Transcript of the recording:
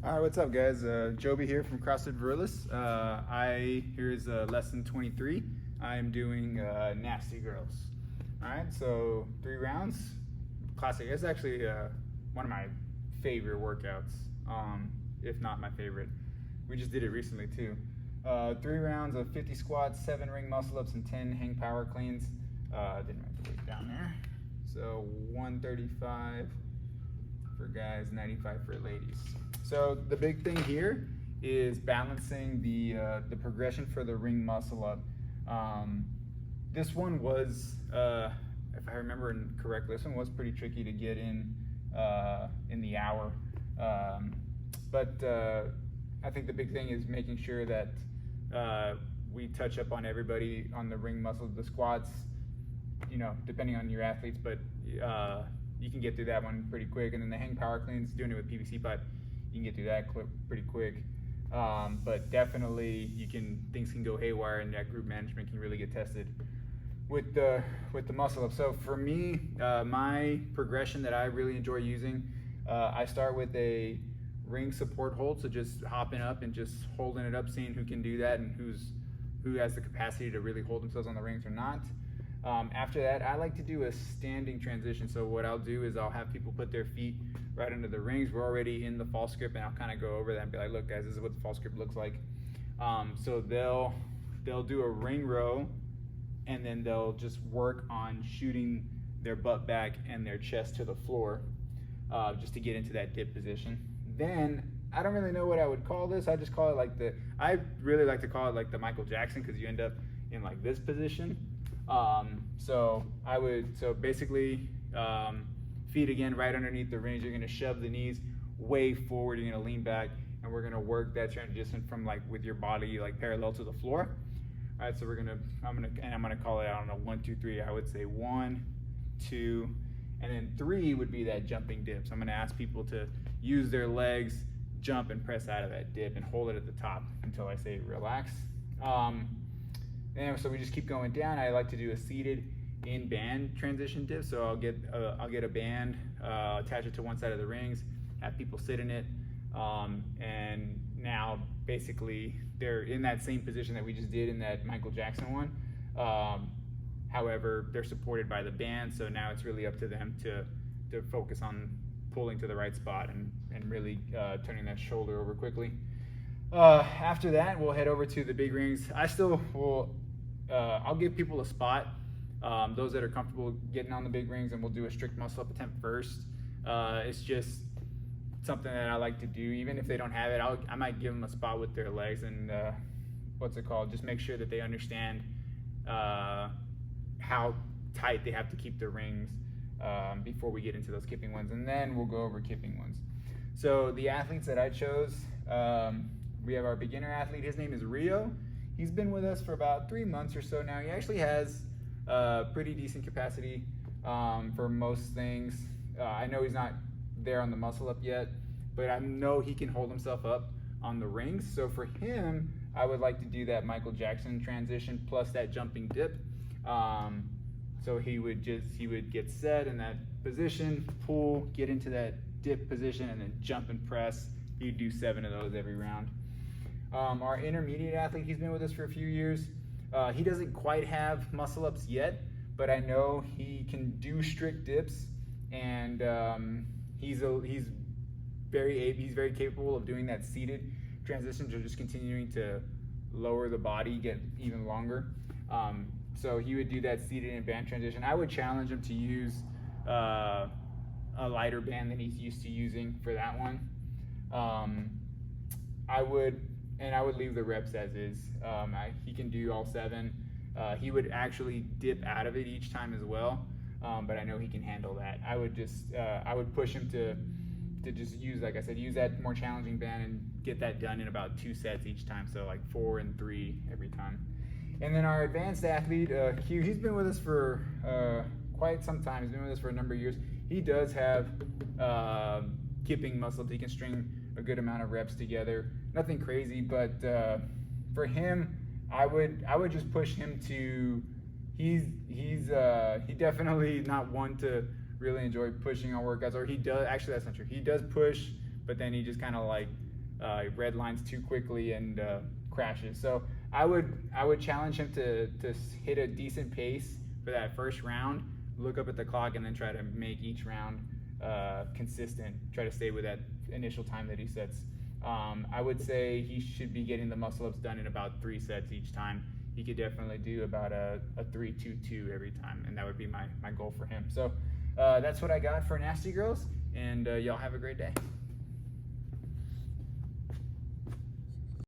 All right, what's up, guys? Joby here from CrossFit Virilis. Here's lesson 23. I'm doing nasty girls. All right, so 3 rounds, classic. It's actually one of my favorite workouts, if not my favorite. We just did it recently too. 3 rounds of 50 squats, 7 ring muscle ups, and 10 hang power cleans. Didn't write the weight down there. So 135 for guys, 95 for ladies. So the big thing here is balancing the progression for the ring muscle up. This one was, if I remember correctly, this one was pretty tricky to get in the hour. But I think the big thing is making sure that we touch up on everybody on the ring muscle, the squats, you know, depending on your athletes, but you can get through that one pretty quick. And then the hang power cleans, doing it with PVC pipe, you can get through that pretty quick. But definitely things can go haywire, and that group management can really get tested with the muscle up. So for me, my progression that I really enjoy using, I start with a ring support hold, so just hopping up and just holding it up, seeing who can do that and who has the capacity to really hold themselves on the rings or not. After that, I like to do a standing transition. So what I'll do is I'll have people put their feet right under the rings. We're already in the false grip, and I'll kind of go over that and be like, look guys, this is what the false grip looks like. So they'll do a ring row, and then they'll just work on shooting their butt back and their chest to the floor, just to get into that dip position. Then, I don't really know what I would call this. I just call it I really like to call it like the Michael Jackson, because you end up in like this position. So basically, feet again right underneath the rings. You're gonna shove the knees way forward. You're gonna lean back, and we're gonna work that transition from like with your body like parallel to the floor. All right, so I'm gonna call it, I don't know, 1, 2, 3. I would say 1, 2, and then 3 would be that jumping dip. So I'm gonna ask people to use their legs, jump and press out of that dip, and hold it at the top until I say relax. And so we just keep going down. I like to do a seated in band transition dip. So I'll get a band, attach it to one side of the rings, have people sit in it, and now basically they're in that same position that we just did in that Michael Jackson one. However, they're supported by the band, so now it's really up to them to focus on pulling to the right spot and really turning that shoulder over quickly. After that, we'll head over to the big rings. I'll give people a spot, those that are comfortable getting on the big rings, and we'll do a strict muscle up attempt first. It's just something that I like to do. Even if they don't have it, I might give them a spot with their legs and just make sure that they understand how tight they have to keep the rings before we get into those kipping ones, and then we'll go over kipping ones. So the athletes that I chose, we have our beginner athlete. His name is Rio. He's been with us for about 3 months or so now. He actually has pretty decent capacity for most things. I know he's not there on the muscle up yet, but I know he can hold himself up on the rings. So for him, I would like to do that Michael Jackson transition plus that jumping dip. So he would get set in that position, pull, get into that dip position, and then jump and press. He'd do 7 of those every round. Our intermediate athlete, he's been with us for a few years. He doesn't quite have muscle ups yet, but I know he can do strict dips, and he's very capable of doing that seated transition, so just continuing to lower the body, get even longer. So he would do that seated and band transition. I would challenge him to use a lighter band than he's used to using for that one. I would leave the reps as is. He can do all 7. He would actually dip out of it each time as well, but I know he can handle that. I would push him to just use, like I said, use that more challenging band and get that done in about 2 sets each time, so like 4 and 3 every time. And then our advanced athlete, Q, he's been with us for quite some time. He's been with us for a number of years. He does have kipping muscle. He can string a good amount of reps together. Nothing crazy, but for him, I would just push him to. He's definitely not one to really enjoy pushing on workouts, or he does. Actually, that's not true. He does push, but then he just kind of like red lines too quickly and crashes. So I would challenge him to hit a decent pace for that first round, look up at the clock, and then try to make each round consistent. Try to stay with that initial time that he sets. I would say he should be getting the muscle ups done in about 3 sets each time. He could definitely do about a 3-2-2 every time, and that would be my goal for him. So that's what I got for Nasty Girls, and y'all have a great day.